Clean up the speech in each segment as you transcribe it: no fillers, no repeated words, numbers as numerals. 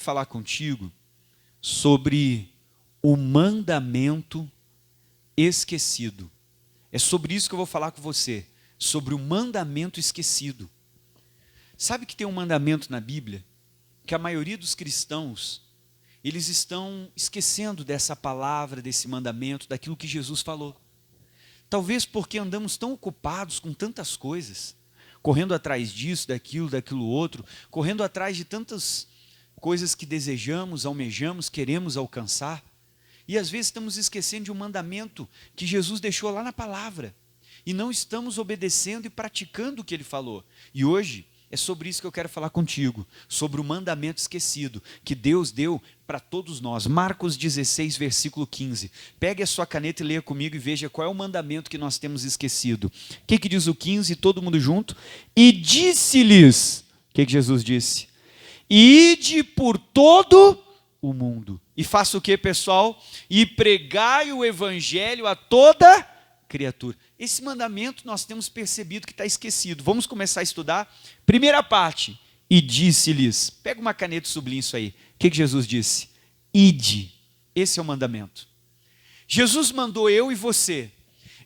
Falar contigo sobre o mandamento esquecido. É sobre isso que eu vou falar com você, sobre o mandamento esquecido. Sabe que tem um mandamento na Bíblia que a maioria dos cristãos, eles estão esquecendo dessa palavra, desse mandamento, daquilo que Jesus falou. Talvez porque andamos tão ocupados com tantas coisas, correndo atrás disso, daquilo outro, correndo atrás de tantas coisas que desejamos, almejamos, queremos alcançar, e às vezes estamos esquecendo de um mandamento que Jesus deixou lá na palavra, e não estamos obedecendo e praticando o que ele falou. E hoje é sobre isso que eu quero falar contigo, sobre o mandamento esquecido, que Deus deu para todos nós. Marcos 16, versículo 15. Pegue a sua caneta e leia comigo e veja qual é o mandamento que nós temos esquecido. O que diz o 15? Todo mundo junto? E disse-lhes, o que Jesus disse? Ide por todo o mundo. E faça o que, pessoal? E pregai o evangelho a toda criatura. Esse mandamento nós temos percebido que está esquecido. Vamos começar a estudar. Primeira parte. E disse-lhes. Pega uma caneta e sublinha isso aí. O que Jesus disse? Ide. Esse é o mandamento. Jesus mandou eu e você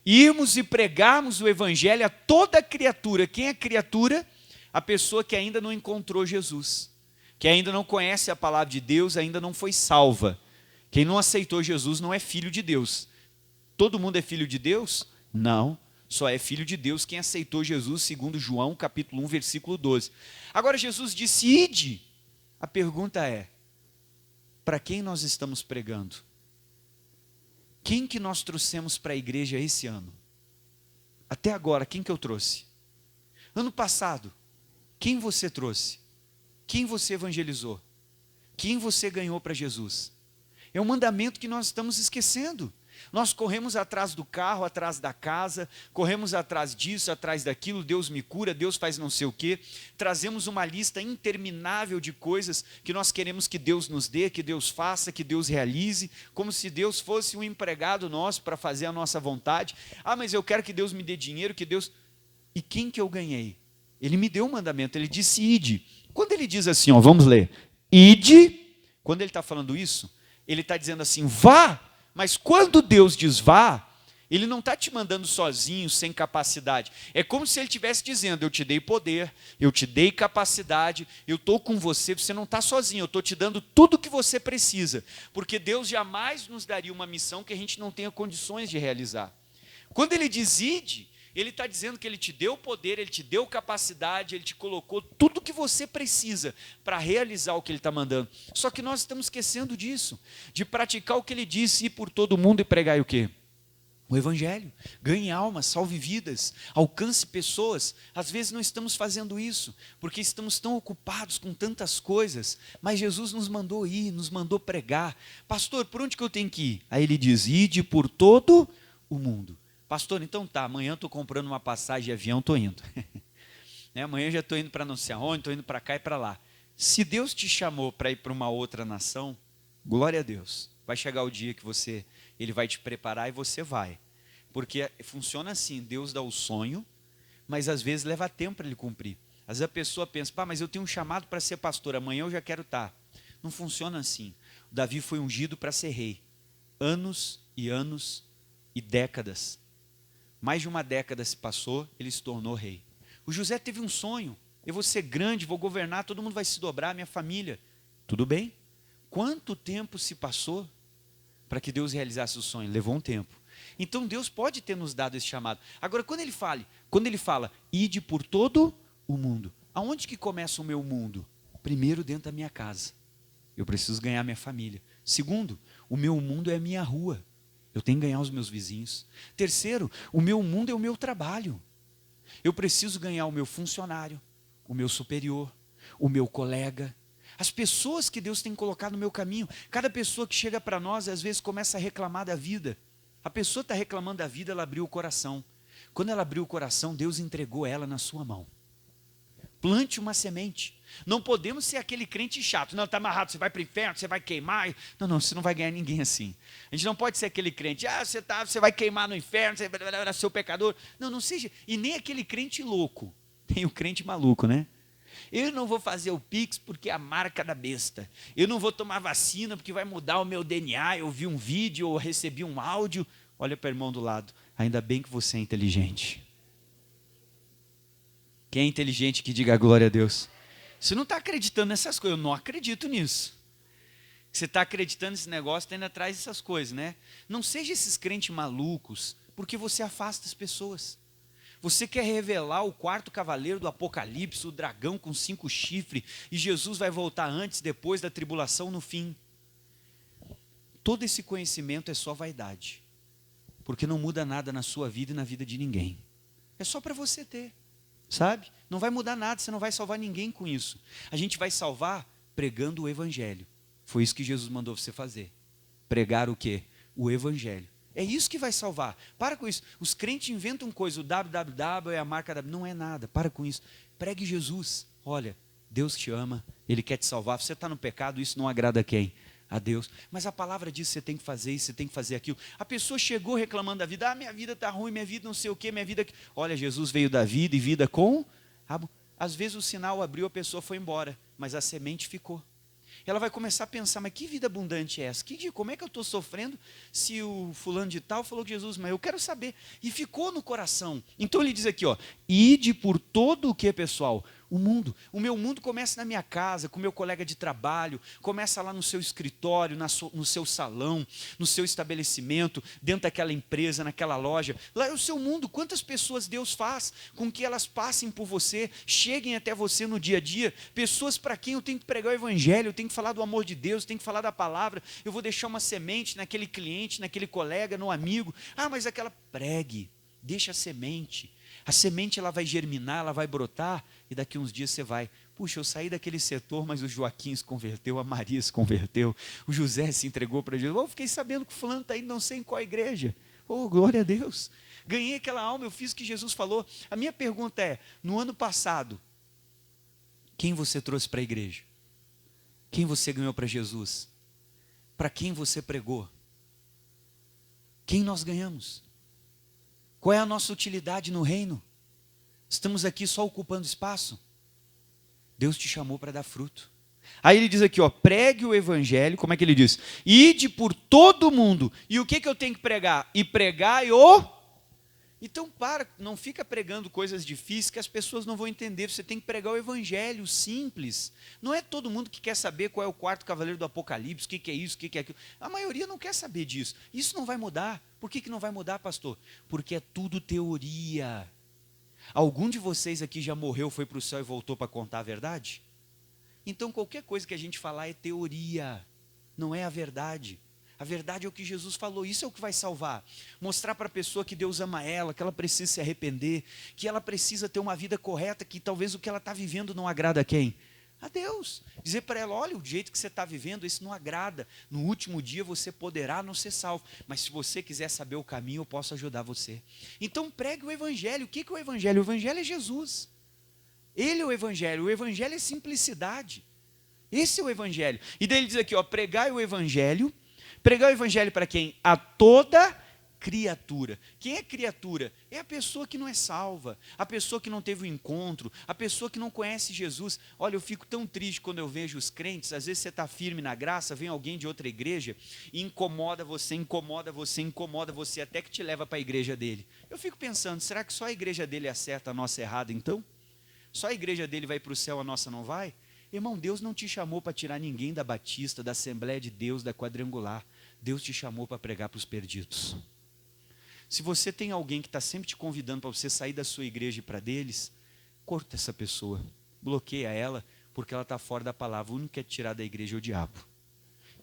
irmos e pregarmos o evangelho a toda criatura. Quem é criatura? A pessoa que ainda não encontrou Jesus, que ainda não conhece a palavra de Deus, ainda não foi salva. Quem não aceitou Jesus não é filho de Deus. Todo mundo é filho de Deus? Não, só é filho de Deus quem aceitou Jesus, segundo João, capítulo 1, versículo 12. Agora Jesus disse, ide. A pergunta é, para quem nós estamos pregando? Quem que nós trouxemos para a igreja esse ano? Até agora, quem que eu trouxe? Ano passado, quem você trouxe? Quem você evangelizou? Quem você ganhou para Jesus? É um mandamento que nós estamos esquecendo. Nós corremos atrás do carro, atrás da casa, corremos atrás disso, atrás daquilo, Deus me cura, Deus faz não sei o quê. Trazemos uma lista interminável de coisas que nós queremos que Deus nos dê, que Deus faça, que Deus realize, como se Deus fosse um empregado nosso para fazer a nossa vontade. Ah, mas eu quero que Deus me dê dinheiro, que Deus... E quem que eu ganhei? Ele me deu um mandamento, ele disse ide. Quando ele diz assim, ó, vamos ler, ide, quando ele está falando isso, ele está dizendo assim, vá, mas quando Deus diz vá, ele não está te mandando sozinho, sem capacidade. É como se ele estivesse dizendo, eu te dei poder, eu te dei capacidade, eu estou com você, você não está sozinho, eu estou te dando tudo o que você precisa, porque Deus jamais nos daria uma missão que a gente não tenha condições de realizar. Quando ele diz ide, ele está dizendo que ele te deu poder, ele te deu capacidade, ele te colocou tudo o que você precisa para realizar o que ele está mandando. Só que nós estamos esquecendo disso, de praticar o que ele disse, ir por todo mundo e pregar o quê? O evangelho. Ganhe almas, salve vidas, alcance pessoas. Às vezes não estamos fazendo isso, porque estamos tão ocupados com tantas coisas, mas Jesus nos mandou ir, nos mandou pregar. Pastor, por onde que eu tenho que ir? Aí ele diz, ide por todo o mundo. Pastor, então tá, amanhã eu estou comprando uma passagem de avião, estou indo. Amanhã eu já estou indo para não sei aonde, estou indo para cá e para lá. Se Deus te chamou para ir para uma outra nação, glória a Deus. Vai chegar o dia que Ele vai te preparar e você vai. Porque funciona assim, Deus dá o sonho, mas às vezes leva tempo para ele cumprir. Às vezes a pessoa pensa, mas eu tenho um chamado para ser pastor, amanhã eu já quero estar. Não funciona assim. O Davi foi ungido para ser rei. Anos e anos e décadas. Mais de uma década se passou, ele se tornou rei. O José teve um sonho, eu vou ser grande, vou governar, todo mundo vai se dobrar, minha família. Tudo bem? Quanto tempo se passou para que Deus realizasse o sonho? Levou um tempo. Então Deus pode ter nos dado esse chamado. Agora, quando ele fala, ide por todo o mundo. Aonde que começa o meu mundo? Primeiro, dentro da minha casa. Eu preciso ganhar minha família. Segundo, o meu mundo é a minha rua. Eu tenho que ganhar os meus vizinhos. Terceiro, o meu mundo é o meu trabalho. Eu preciso ganhar o meu funcionário, o meu superior, o meu colega, as pessoas que Deus tem colocado no meu caminho. Cada pessoa que chega para nós, às vezes começa a reclamar da vida. A pessoa está reclamando da vida, ela abriu o coração. Quando ela abriu o coração, Deus entregou ela na sua mão. Plante uma semente. Não podemos ser aquele crente chato. Não, está amarrado, você vai para o inferno, você vai queimar. Não, você não vai ganhar ninguém assim. A gente não pode ser aquele crente, você vai queimar no inferno, você vai ser o pecador. Não seja. E nem aquele crente louco. Tem o crente maluco, né? Eu não vou fazer o Pix porque é a marca da besta. Eu não vou tomar vacina porque vai mudar o meu DNA. Eu vi um vídeo ou recebi um áudio. Olha para o irmão do lado. Ainda bem que você é inteligente. Quem é inteligente que diga glória a Deus? Você não está acreditando nessas coisas. Eu não acredito nisso. Você está acreditando nesse negócio, está indo atrás dessas coisas, né? Não seja esses crentes malucos, porque você afasta as pessoas. Você quer revelar o quarto cavaleiro do Apocalipse, o dragão com 5 chifres, e Jesus vai voltar antes, depois da tribulação, no fim. Todo esse conhecimento é só vaidade, porque não muda nada na sua vida e na vida de ninguém. É só para você ter, sabe? Não vai mudar nada, você não vai salvar ninguém com isso. A gente vai salvar pregando o evangelho. Foi isso que Jesus mandou você fazer. Pregar o quê? O evangelho. É isso que vai salvar. Para com isso. Os crentes inventam coisa, o www é a marca da... Não é nada, para com isso. Pregue Jesus. Olha, Deus te ama, Ele quer te salvar. Você está no pecado, isso não agrada a quem? A Deus. Mas a palavra diz que você tem que fazer isso, você tem que fazer aquilo. A pessoa chegou reclamando da vida. Minha vida está ruim, minha vida não sei o quê, minha vida... Olha, Jesus veio da vida e vida com... Às vezes o sinal abriu, a pessoa foi embora, mas a semente ficou. Ela vai começar a pensar, mas que vida abundante é essa? Como é que eu estou sofrendo se o fulano de tal falou que Jesus, mas eu quero saber. E ficou no coração. Então ele diz aqui, ó, ide por todo o que, pessoal? O mundo. O meu mundo começa na minha casa, com o meu colega de trabalho, começa lá no seu escritório, no seu salão, no seu estabelecimento, dentro daquela empresa, naquela loja. Lá é o seu mundo. Quantas pessoas Deus faz com que elas passem por você, cheguem até você no dia a dia? Pessoas para quem eu tenho que pregar o evangelho, eu tenho que falar do amor de Deus, eu tenho que falar da palavra, eu vou deixar uma semente naquele cliente, naquele colega, no amigo. Mas aquela... Pregue, deixa a semente. A semente ela vai germinar, ela vai brotar, e daqui uns dias você vai, puxa, eu saí daquele setor, mas o Joaquim se converteu, a Maria se converteu, o José se entregou para Jesus. Eu fiquei sabendo que o fulano está indo não sei em qual igreja. Glória a Deus. Ganhei aquela alma, eu fiz o que Jesus falou. A minha pergunta é, no ano passado, quem você trouxe para a igreja? Quem você ganhou para Jesus? Para quem você pregou? Quem nós ganhamos? Qual é a nossa utilidade no reino? Estamos aqui só ocupando espaço? Deus te chamou para dar fruto. Aí ele diz aqui, ó, pregue o evangelho, como é que ele diz? Ide por todo mundo. E o que eu tenho que pregar? E pregai o... Então não fica pregando coisas difíceis que as pessoas não vão entender. Você tem que pregar o evangelho simples. Não é todo mundo que quer saber qual é o quarto cavaleiro do Apocalipse, o que é isso, o que é aquilo. A maioria não quer saber disso. Isso não vai mudar. Por que não vai mudar, pastor? Porque é tudo teoria. Algum de vocês aqui já morreu, foi para o céu e voltou para contar a verdade? Então qualquer coisa que a gente falar é teoria, não é a verdade. A verdade é o que Jesus falou, isso é o que vai salvar. Mostrar para a pessoa que Deus ama ela, que ela precisa se arrepender, que ela precisa ter uma vida correta, que talvez o que ela está vivendo não agrada a quem? A Deus. Dizer para ela, olha, o jeito que você está vivendo, isso não agrada. No último dia você poderá não ser salvo. Mas se você quiser saber o caminho, eu posso ajudar você. Então pregue o evangelho. O que é o evangelho? O evangelho é Jesus. Ele é o evangelho é simplicidade. Esse é o evangelho. E daí ele diz aqui, ó, pregai o evangelho. Pregar o evangelho para quem? A toda criatura. Quem é criatura? É a pessoa que não é salva, a pessoa que não teve o encontro, a pessoa que não conhece Jesus. Olha, eu fico tão triste quando eu vejo os crentes, às vezes você está firme na graça, vem alguém de outra igreja e incomoda você, até que te leva para a igreja dele. Eu fico pensando, será que só a igreja dele acerta, a nossa errada então? Só a igreja dele vai para o céu, a nossa não vai? Irmão, Deus não te chamou para tirar ninguém da Batista, da Assembleia de Deus, da Quadrangular. Deus te chamou para pregar para os perdidos. Se você tem alguém que está sempre te convidando para você sair da sua igreja e para deles, corta essa pessoa, bloqueia ela, porque ela está fora da palavra. O único que quer tirar da igreja é o diabo.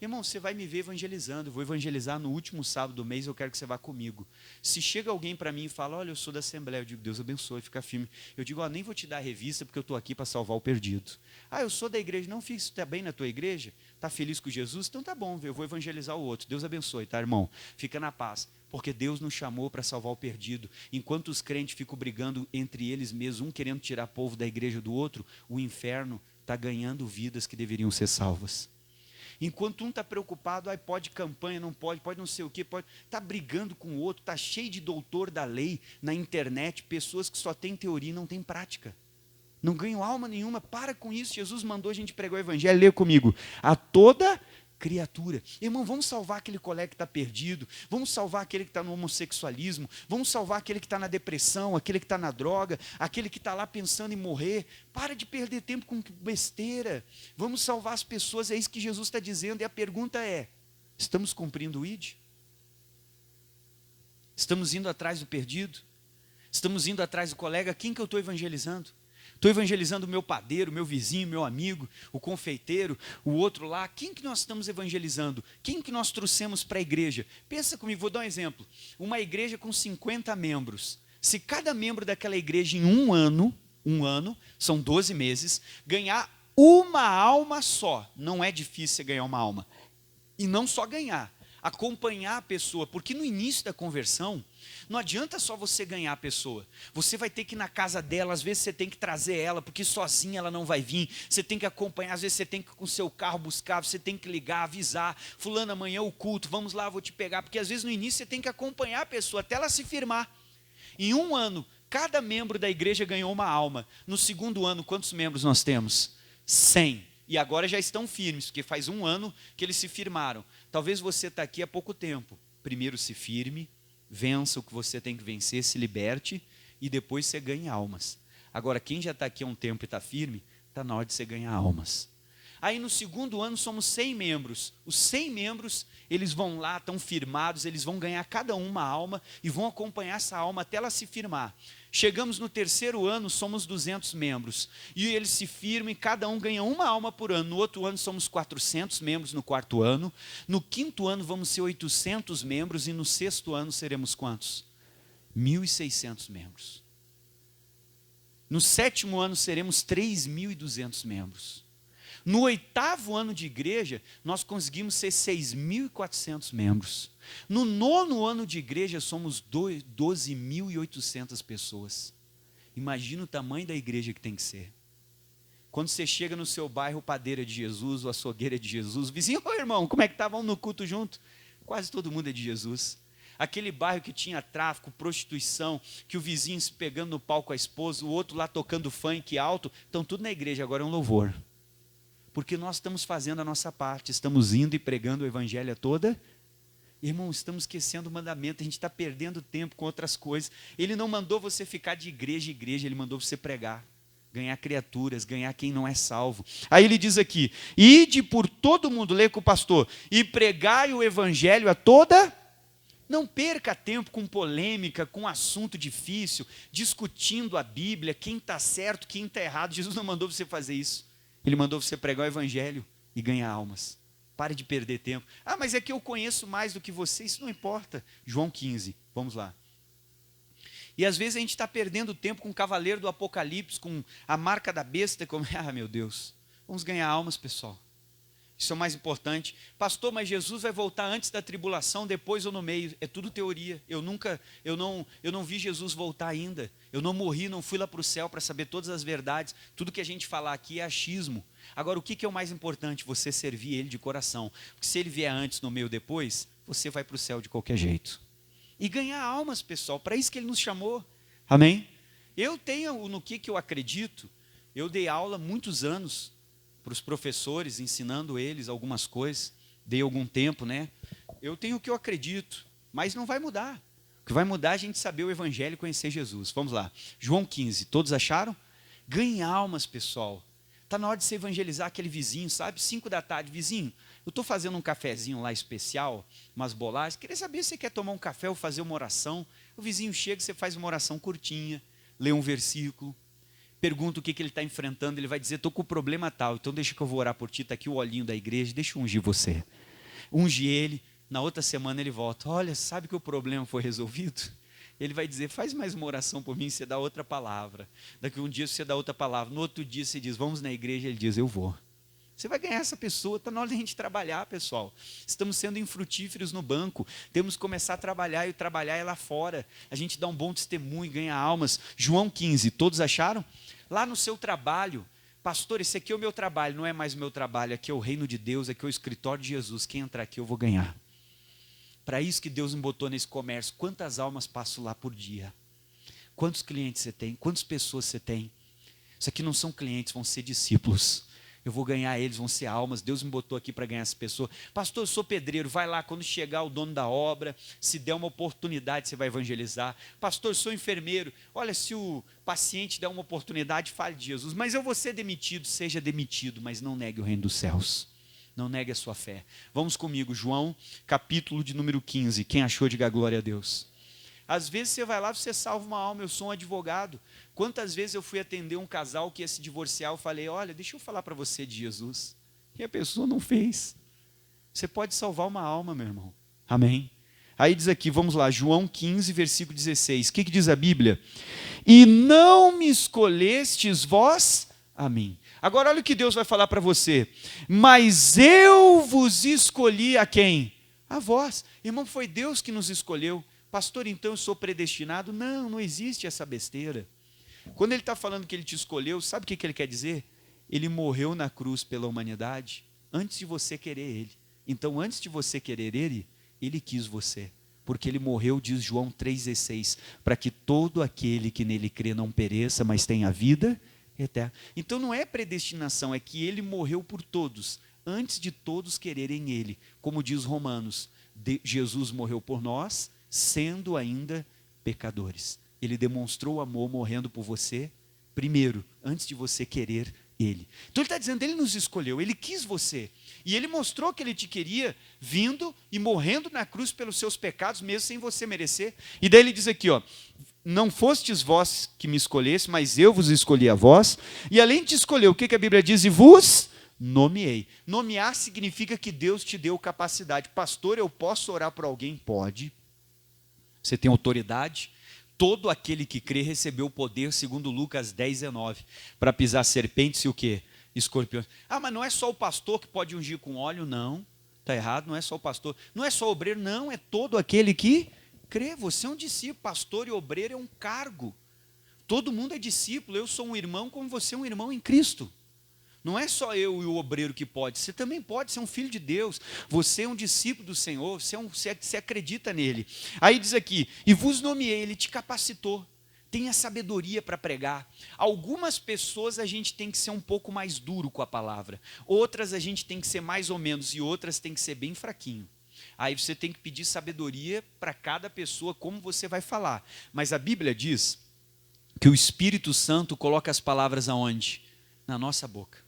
Irmão, você vai me ver evangelizando, eu vou evangelizar no último sábado do mês, eu quero que você vá comigo. Se chega alguém para mim e fala, olha, eu sou da Assembleia, eu digo, Deus abençoe, fica firme. Eu digo, nem vou te dar a revista, porque eu estou aqui para salvar o perdido. Eu sou da igreja, não fiz, está bem na tua igreja? Está feliz com Jesus? Então tá bom, eu vou evangelizar o outro. Deus abençoe, tá, irmão? Fica na paz, porque Deus nos chamou para salvar o perdido. Enquanto os crentes ficam brigando entre eles mesmos, um querendo tirar povo da igreja do outro, o inferno está ganhando vidas que deveriam ser salvas. Enquanto um está preocupado, pode campanha, não pode não sei o quê, está brigando com o outro, está cheio de doutor da lei na internet, pessoas que só têm teoria e não têm prática. Não ganho alma nenhuma, para com isso. Jesus mandou a gente pregar o evangelho. Lê comigo. A toda criatura. Irmão, vamos salvar aquele colega que está perdido, vamos salvar aquele que está no homossexualismo, vamos salvar aquele que está na depressão, aquele que está na droga, aquele que está lá pensando em morrer. Para de perder tempo com besteira. Vamos salvar as pessoas, é isso que Jesus está dizendo. E a pergunta é, estamos cumprindo o ID? Estamos indo atrás do perdido? Estamos indo atrás do colega? Quem que eu estou evangelizando? Estou evangelizando o meu padeiro, o meu vizinho, meu amigo, o confeiteiro, o outro lá. Quem que nós estamos evangelizando? Quem que nós trouxemos para a igreja? Pensa comigo, vou dar um exemplo. Uma igreja com 50 membros. Se cada membro daquela igreja em um ano, são 12 meses, ganhar uma alma só, não é difícil você ganhar uma alma. E não só ganhar, acompanhar a pessoa, porque no início da conversão, não adianta só você ganhar a pessoa, você vai ter que ir na casa dela, às vezes você tem que trazer ela, porque sozinha ela não vai vir, você tem que acompanhar, às vezes você tem que ir com o seu carro buscar, você tem que ligar, avisar, fulano, amanhã é o culto, vamos lá, vou te pegar, porque às vezes no início você tem que acompanhar a pessoa, até ela se firmar. Em um ano, cada membro da igreja ganhou uma alma. No segundo ano, quantos membros nós temos? 100. E agora já estão firmes, porque faz um ano que eles se firmaram. Talvez você está aqui há pouco tempo. Primeiro se firme, vença o que você tem que vencer, se liberte, e depois você ganha almas. Agora, quem já está aqui há um tempo e está firme, está na hora de você ganhar almas. Aí no segundo ano somos 100 membros. Os 100 membros, eles vão lá, estão firmados, eles vão ganhar cada um uma alma e vão acompanhar essa alma até ela se firmar. Chegamos no terceiro ano, somos 200 membros. E eles se firmam e cada um ganha uma alma por ano. No outro ano somos 400 membros no quarto ano. No quinto ano vamos ser 800 membros e no sexto ano seremos quantos? 1.600 membros. No sétimo ano seremos 3.200 membros. No oitavo ano de igreja, nós conseguimos ser 6.400 membros. No nono ano de igreja, somos 12.800 pessoas. Imagina o tamanho da igreja que tem que ser. Quando você chega no seu bairro, o padeiro é de Jesus, o açougueiro é de Jesus, o vizinho, ô irmão, como é que estavam no culto junto? Quase todo mundo é de Jesus. Aquele bairro que tinha tráfico, prostituição, que o vizinho se pegando no pau com a esposa, o outro lá tocando funk alto, estão tudo na igreja, agora é um louvor. Porque nós estamos fazendo a nossa parte, estamos indo e pregando o evangelho a toda. Irmão, estamos esquecendo o mandamento, a gente está perdendo tempo com outras coisas. Ele não mandou você ficar de igreja em igreja, ele mandou você pregar, ganhar criaturas, ganhar quem não é salvo. Aí ele diz aqui, ide por todo mundo, lê com o pastor, e pregai o evangelho a toda. Não perca tempo com polêmica, com assunto difícil, discutindo a Bíblia, quem está certo, quem está errado. Jesus não mandou você fazer isso. Ele mandou você pregar o evangelho e ganhar almas. Pare de perder tempo. Ah, mas é que eu conheço mais do que você. Isso não importa. João 15, vamos lá. E às vezes a gente está perdendo tempo com o cavaleiro do Apocalipse, com a marca da besta. Ah, meu Deus. Vamos ganhar almas, pessoal. Isso é o mais importante. Pastor, mas Jesus vai voltar antes da tribulação, depois ou no meio? É tudo teoria. Eu não vi Jesus voltar ainda. Eu não morri, não fui lá para o céu para saber todas as verdades. Tudo que a gente falar aqui é achismo. Agora, o que é o mais importante? Você servir Ele de coração. Porque se Ele vier antes, no meio ou depois, você vai para o céu de qualquer jeito. E ganhar almas, pessoal, para isso que Ele nos chamou. Amém? Eu tenho no que eu acredito. Eu dei aula muitos anos para os professores, ensinando eles algumas coisas, dei algum tempo, né? Eu tenho o que eu acredito, mas não vai mudar. O que vai mudar é a gente saber o evangelho e conhecer Jesus. Vamos lá, João 15, todos acharam? Ganhe almas, pessoal. Está na hora de você evangelizar aquele vizinho, sabe? 5 da tarde, vizinho, eu estou fazendo um cafezinho lá especial, umas bolachas, queria saber se você quer tomar um café ou fazer uma oração. O vizinho chega, você faz uma oração curtinha, lê um versículo, pergunta o que ele está enfrentando, ele vai dizer, estou com o problema tal, então deixa que eu vou orar por ti, está aqui o olhinho da igreja, deixa eu ungir você. Unge ele, na outra semana ele volta, olha, sabe que o problema foi resolvido? Ele vai dizer, faz mais uma oração por mim, você dá outra palavra. Daqui um dia você dá outra palavra, no outro dia você diz, vamos na igreja, ele diz, eu vou. Você vai ganhar essa pessoa, está na hora de a gente trabalhar, pessoal. Estamos sendo infrutíferos no banco, temos que começar a trabalhar e trabalhar é lá fora. A gente dá um bom testemunho, ganha almas. João 15, todos acharam? Lá no seu trabalho, pastor, esse aqui é o meu trabalho, não é mais o meu trabalho, aqui é o reino de Deus, aqui é o escritório de Jesus, quem entrar aqui eu vou ganhar. Para isso que Deus me botou nesse comércio, quantas almas passo lá por dia? Quantos clientes você tem? Quantas pessoas você tem? Isso aqui não são clientes, vão ser discípulos. Eu vou ganhar eles, vão ser almas. Deus me botou aqui para ganhar essa pessoa. Pastor, eu sou pedreiro, vai lá, quando chegar o dono da obra, se der uma oportunidade, você vai evangelizar. Pastor, eu sou enfermeiro, olha, se o paciente der uma oportunidade, fale de Jesus. Mas eu vou ser demitido, seja demitido, mas não negue o reino dos céus. Não negue a sua fé. Vamos comigo, João, capítulo de número 15. Quem achou, diga glória a Deus. Às vezes você vai lá, você salva uma alma. Eu sou um advogado. Quantas vezes eu fui atender um casal que ia se divorciar, eu falei, olha, deixa eu falar para você de Jesus. E a pessoa não fez. Você pode salvar uma alma, meu irmão. Amém? Aí diz aqui, vamos lá, João 15, versículo 16. O que diz a Bíblia? E não me escolhestes vós a mim. Agora olha o que Deus vai falar para você. Mas eu vos escolhi a quem? A vós. Irmão, foi Deus que nos escolheu. Pastor, então eu sou predestinado? Não, não existe essa besteira. Quando ele está falando que ele te escolheu, sabe o que ele quer dizer? Ele morreu na cruz pela humanidade antes de você querer ele. Então, antes de você querer ele, ele quis você. Porque ele morreu, diz João 3,16, para que todo aquele que nele crê não pereça, mas tenha vida eterna. Então, não é predestinação, é que ele morreu por todos, antes de todos quererem ele. Como diz Romanos, Jesus morreu por nós, sendo ainda pecadores. Ele demonstrou amor morrendo por você, primeiro, antes de você querer ele. Então ele está dizendo, ele nos escolheu, ele quis você. E ele mostrou que ele te queria, vindo e morrendo na cruz pelos seus pecados, mesmo sem você merecer. E daí ele diz aqui, ó, não fostes vós que me escolhesse, mas eu vos escolhi a vós. E além de escolher, o que a Bíblia diz? E vos nomeei. Nomear significa que Deus te deu capacidade. Pastor, eu posso orar por alguém? Pode. Você tem autoridade? Todo aquele que crê recebeu o poder, segundo Lucas 10:19, para pisar serpentes e o quê? Escorpiões. Ah, mas não é só o pastor que pode ungir com óleo, não. Está errado, não é só o pastor. Não é só o obreiro, não, é todo aquele que crê. Você é um discípulo, pastor e obreiro é um cargo. Todo mundo é discípulo, eu sou um irmão como você é um irmão em Cristo. Não é só eu e o obreiro que pode, você também pode ser um filho de Deus, você é um discípulo do Senhor, você acredita nele. Aí diz aqui, e vos nomeei, ele te capacitou, tenha sabedoria para pregar. Algumas pessoas a gente tem que ser um pouco mais duro com a palavra, outras a gente tem que ser mais ou menos, e outras tem que ser bem fraquinho. Aí você tem que pedir sabedoria para cada pessoa, como você vai falar. Mas a Bíblia diz que o Espírito Santo coloca as palavras aonde? Na nossa boca.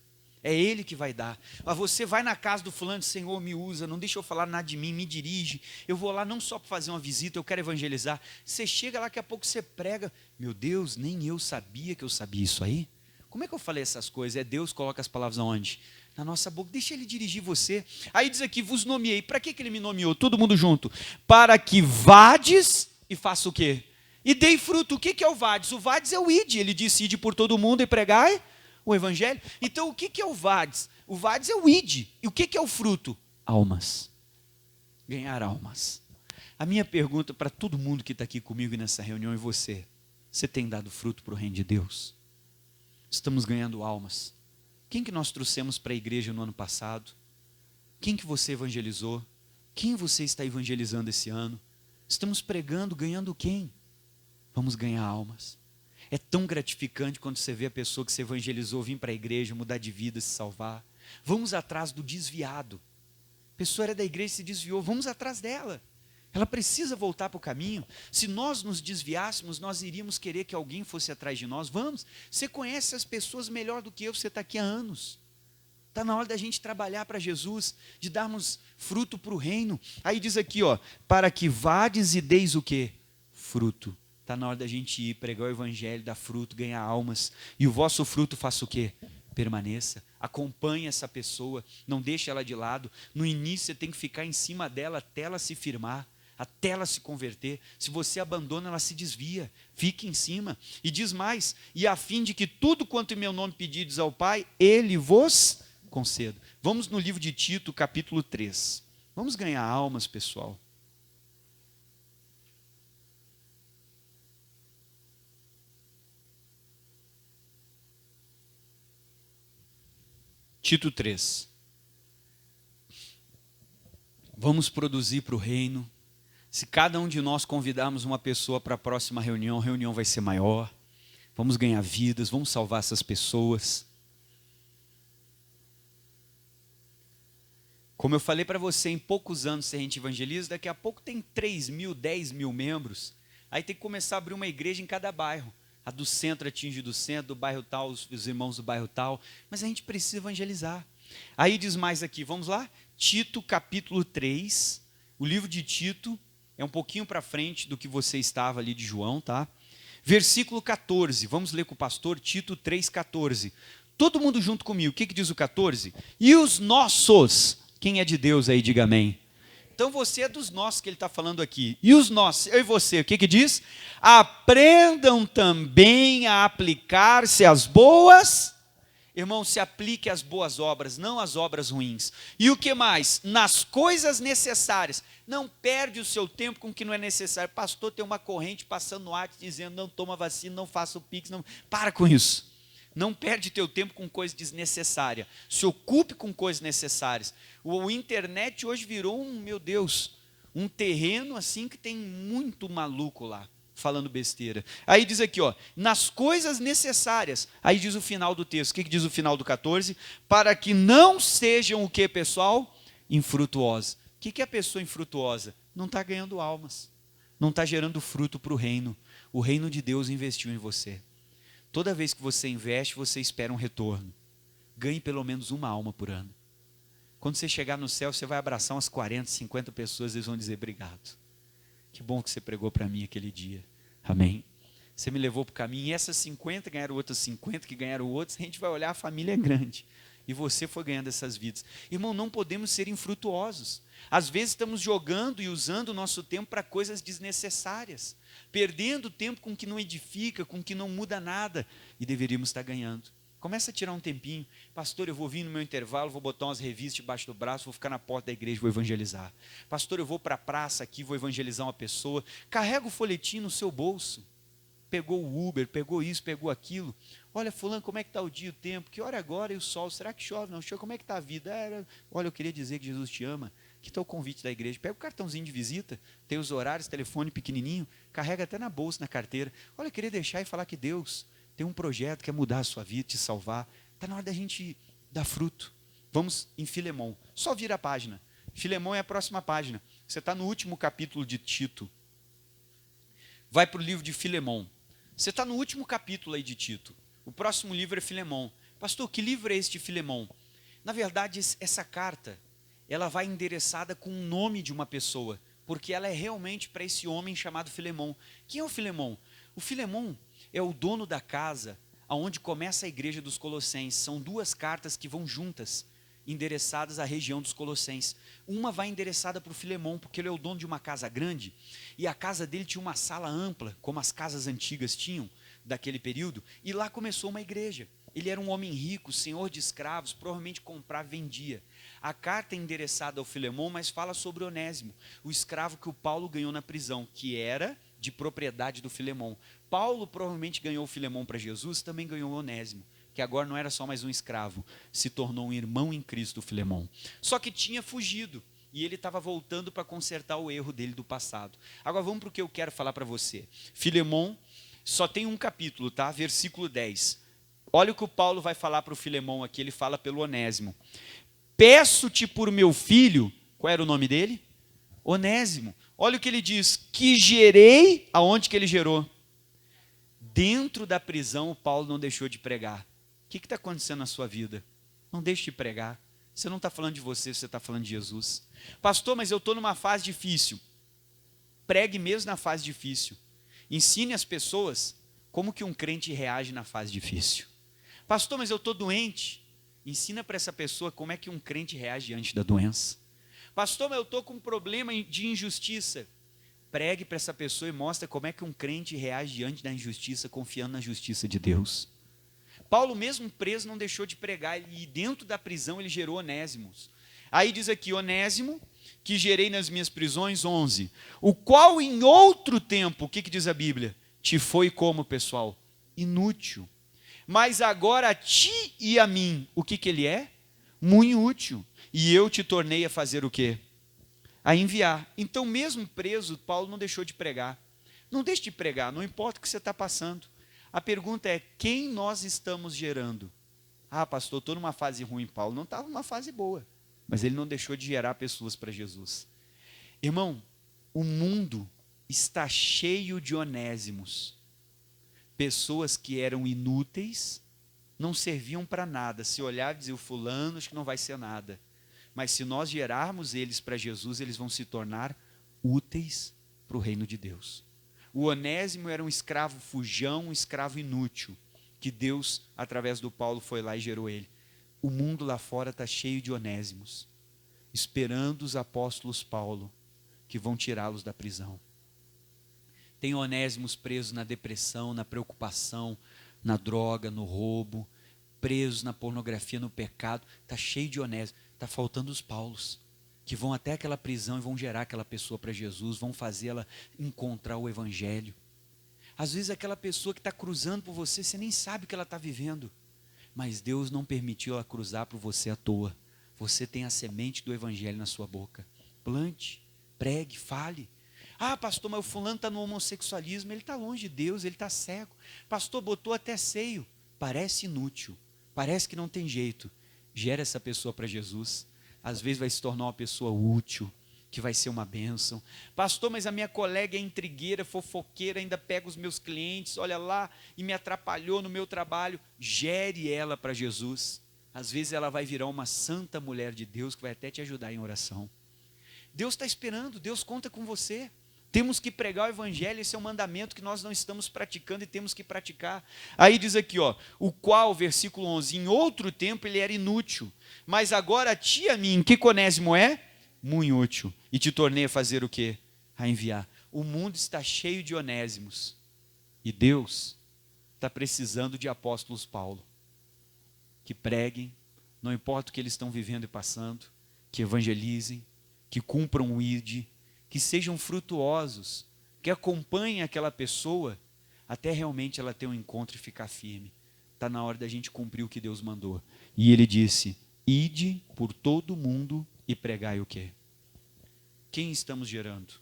É Ele que vai dar. Mas você vai na casa do fulano, Senhor, me usa, não deixa eu falar nada de mim, me dirige. Eu vou lá não só para fazer uma visita, eu quero evangelizar. Você chega lá, daqui a pouco você prega. Meu Deus, nem eu sabia que eu sabia isso aí. Como é que eu falei essas coisas? É Deus que coloca as palavras aonde? Na nossa boca. Deixa Ele dirigir você. Aí diz aqui, vos nomeei. Para que Ele me nomeou? Todo mundo junto. Para que vades e faça o quê? E dei fruto. O que é o vades? O vades é o ide. Ele disse, ide por todo mundo e pregai o evangelho. Então o que é o vades? O vades é o ide. E o que é o fruto? Almas. Ganhar almas. A minha pergunta para todo mundo que está aqui comigo nessa reunião é você tem dado fruto para o reino de Deus? Estamos ganhando almas. Quem que nós trouxemos para a igreja no ano passado? Quem que você evangelizou? Quem você está evangelizando esse ano? Estamos pregando, ganhando quem? Vamos ganhar almas. É tão gratificante quando você vê a pessoa que se evangelizou vir para a igreja, mudar de vida, se salvar. Vamos atrás do desviado. A pessoa era da igreja e se desviou, vamos atrás dela. Ela precisa voltar para o caminho. Se nós nos desviássemos, nós iríamos querer que alguém fosse atrás de nós. Vamos, você conhece as pessoas melhor do que eu, você está aqui há anos. Está na hora da gente trabalhar para Jesus, de darmos fruto para o reino. Aí diz aqui, ó, para que vades e deis o quê? Fruto. Está na hora da gente ir, pregar o evangelho, dar fruto, ganhar almas. E o vosso fruto faça o quê? Permaneça. Acompanhe essa pessoa, não deixe ela de lado. No início você tem que ficar em cima dela até ela se firmar, até ela se converter. Se você abandona, ela se desvia. Fique em cima. E diz mais, e a fim de que tudo quanto em meu nome pedides ao Pai, Ele vos conceda. Vamos no livro de Tito, capítulo 3. Vamos ganhar almas, pessoal. Tito 3. Vamos produzir para o reino. Se cada um de nós convidarmos uma pessoa para a próxima reunião, a reunião vai ser maior. Vamos ganhar vidas, vamos salvar essas pessoas. Como eu falei para você, em poucos anos, se a gente evangeliza, daqui a pouco tem 3.000, 10.000 membros. Aí tem que começar a abrir uma igreja em cada bairro. A do centro atinge do centro, do bairro tal, os irmãos do bairro tal. Mas a gente precisa evangelizar. Aí diz mais aqui, vamos lá? Tito capítulo 3. O livro de Tito é um pouquinho para frente do que você estava ali de João, tá? Versículo 14, vamos ler com o pastor, Tito 3,14. Todo mundo junto comigo, o que diz o 14? E os nossos, quem é de Deus aí, diga amém. Então você é dos nossos que ele está falando aqui. E os nossos, eu e você, o que diz? Aprendam também a aplicar-se às boas. Irmão, se aplique às boas obras, não às obras ruins. E o que mais? Nas coisas necessárias. Não perde o seu tempo com o que não é necessário. Pastor, tem uma corrente passando no ar dizendo, não toma vacina, não faça o Pix. Não... Para com isso. Não perde teu tempo com coisa desnecessária. Se ocupe com coisas necessárias. O internet hoje virou meu Deus, um terreno assim que tem muito maluco lá, falando besteira. Aí diz aqui, ó, nas coisas necessárias. Aí diz o final do texto. O que diz o final do 14? Para que não sejam o que, pessoal? Infrutuosos. O que é a pessoa infrutuosa? Não está ganhando almas. Não está gerando fruto para o reino. O reino de Deus investiu em você. Toda vez que você investe, você espera um retorno. Ganhe pelo menos uma alma por ano. Quando você chegar no céu, você vai abraçar umas 40, 50 pessoas, eles vão dizer obrigado. Que bom que você pregou para mim aquele dia. Amém. Você me levou para o caminho, e essas 50 ganharam outras 50, que ganharam outros, a gente vai olhar, a família é grande. E você foi ganhando essas vidas. Irmão, não podemos ser infrutuosos. Às vezes estamos jogando e usando o nosso tempo para coisas desnecessárias. Perdendo tempo com o que não edifica, com o que não muda nada. E deveríamos estar ganhando. Começa a tirar um tempinho. Pastor, eu vou vir no meu intervalo, vou botar umas revistas debaixo do braço, vou ficar na porta da igreja, vou evangelizar. Pastor, eu vou para a praça aqui, vou evangelizar uma pessoa. Carrega o folhetim no seu bolso. Pegou o Uber, pegou isso, pegou aquilo. Olha, fulano, como é que está o dia, o tempo? Que hora agora e o sol? Será que chove? Não chove? Como é que está a vida? Olha, eu queria dizer que Jesus te ama. Que está o convite da igreja. Pega o cartãozinho de visita, tem os horários, telefone pequenininho, carrega até na bolsa, na carteira. Olha, eu queria deixar e falar que Deus tem um projeto que quer mudar a sua vida, te salvar. Está na hora da gente dar fruto. Vamos em Filemão. Só vira a página. Filemão é a próxima página. Você está no último capítulo de Tito. Vai para o livro de Filemão. Você está no último capítulo aí de Tito. O próximo livro é Filemão. Pastor, que livro é este de Filemão? Na verdade, essa carta, ela vai endereçada com o nome de uma pessoa, porque ela é realmente para esse homem chamado Filemão. Quem é o Filemão? O Filemão é o dono da casa aonde começa a igreja dos Colossenses. São duas cartas que vão juntas, endereçadas à região dos Colossenses. Uma vai endereçada para o Filemão, porque ele é o dono de uma casa grande, e a casa dele tinha uma sala ampla, como as casas antigas tinham, daquele período, e lá começou uma igreja. Ele era um homem rico, senhor de escravos, provavelmente comprava e vendia. A carta é endereçada ao Filemão, mas fala sobre Onésimo, o escravo que o Paulo ganhou na prisão, que era de propriedade do Filemão. Paulo provavelmente ganhou o Filemão para Jesus, também ganhou o Onésimo, que agora não era só mais um escravo, se tornou um irmão em Cristo, Filemão. Só que tinha fugido, e ele estava voltando para consertar o erro dele do passado. Agora vamos para o que eu quero falar para você. Filemão só tem um capítulo, tá? Versículo 10. Olha o que o Paulo vai falar para o Filemão aqui, ele fala pelo Onésimo. Peço-te por meu filho, qual era o nome dele? Onésimo. Olha o que ele diz, que gerei, aonde que ele gerou? Dentro da prisão, o Paulo não deixou de pregar. O que está acontecendo na sua vida? Não deixe de pregar. Você não está falando de você está falando de Jesus. Pastor, mas eu estou numa fase difícil. Pregue mesmo na fase difícil. Ensine as pessoas como que um crente reage na fase difícil. Pastor, mas eu estou doente. Ensina para essa pessoa como é que um crente reage diante da doença. Pastor, mas eu estou com um problema de injustiça. Pregue para essa pessoa e mostre como é que um crente reage diante da injustiça, confiando na justiça de Deus. Paulo, mesmo preso, não deixou de pregar, e dentro da prisão ele gerou Onésimos. Aí diz aqui, Onésimo, que gerei nas minhas prisões, 11. O qual em outro tempo, o que diz a Bíblia? Te foi como, pessoal? Inútil. Mas agora a ti e a mim, o que ele é? Muito útil. E eu te tornei a fazer o quê? A enviar. Então, mesmo preso, Paulo não deixou de pregar. Não deixe de pregar, não importa o que você está passando. A pergunta é: quem nós estamos gerando? Ah, pastor, estou numa fase ruim. Paulo não estava numa fase boa, mas ele não deixou de gerar pessoas para Jesus. Irmão, o mundo está cheio de onésimos, pessoas que eram inúteis, não serviam para nada. Se olhar e dizer, o fulano acho que não vai ser nada. Mas se nós gerarmos eles para Jesus, eles vão se tornar úteis para o reino de Deus. O Onésimo era um escravo fujão, um escravo inútil, que Deus, através do Paulo, foi lá e gerou ele. O mundo lá fora está cheio de onésimos, esperando os apóstolos Paulo, que vão tirá-los da prisão. Tem onésimos presos na depressão, na preocupação, na droga, no roubo, presos na pornografia, no pecado. Está cheio de onésimos. Está faltando os Paulos, que vão até aquela prisão e vão gerar aquela pessoa para Jesus, vão fazê-la encontrar o Evangelho. Às vezes aquela pessoa que está cruzando por você, você nem sabe o que ela está vivendo, mas Deus não permitiu ela cruzar por você à toa. Você tem a semente do Evangelho na sua boca. Plante, pregue, fale. Ah, pastor, mas o fulano está no homossexualismo, ele está longe de Deus, ele está cego. Pastor, botou até seio, parece inútil, parece que não tem jeito. Gera essa pessoa para Jesus, às vezes vai se tornar uma pessoa útil, que vai ser uma bênção. Pastor, mas a minha colega é intrigueira, fofoqueira, ainda pega os meus clientes, olha lá, e me atrapalhou no meu trabalho. Gere ela para Jesus. Às vezes ela vai virar uma santa mulher de Deus, que vai até te ajudar em oração. Deus está esperando, Deus conta com você. Temos que pregar o Evangelho, esse é um mandamento que nós não estamos praticando e temos que praticar. Aí diz aqui, ó, o qual, versículo 11, em outro tempo ele era inútil, mas agora a ti, a mim, que Onésimo é? Muito útil. E te tornei a fazer o quê? A enviar. O mundo está cheio de onésimos. E Deus está precisando de apóstolos Paulo, que preguem, não importa o que eles estão vivendo e passando, que evangelizem, que cumpram o ID, que sejam frutuosos, que acompanhem aquela pessoa até realmente ela ter um encontro e ficar firme. Está na hora da gente cumprir o que Deus mandou. E ele disse, ide por todo o mundo e pregai o quê? Quem estamos gerando?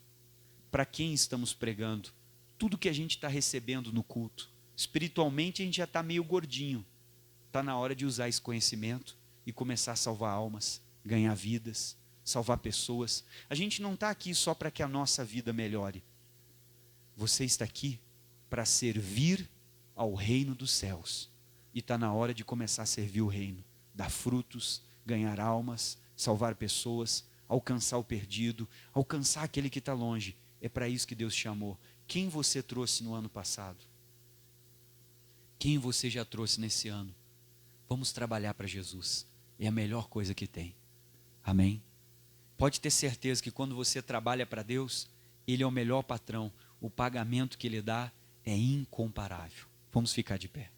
Para quem estamos pregando? Tudo que a gente está recebendo no culto. Espiritualmente a gente já está meio gordinho. Está na hora de usar esse conhecimento e começar a salvar almas, ganhar vidas, salvar pessoas. A gente não está aqui só para que a nossa vida melhore. Você está aqui para servir ao reino dos céus. E está na hora de começar a servir o reino. Dar frutos, ganhar almas, salvar pessoas, alcançar o perdido, alcançar aquele que está longe. É para isso que Deus chamou. Quem você trouxe no ano passado? Quem você já trouxe nesse ano? Vamos trabalhar para Jesus. É a melhor coisa que tem. Amém? Pode ter certeza que quando você trabalha para Deus, Ele é o melhor patrão. O pagamento que Ele dá é incomparável. Vamos ficar de pé.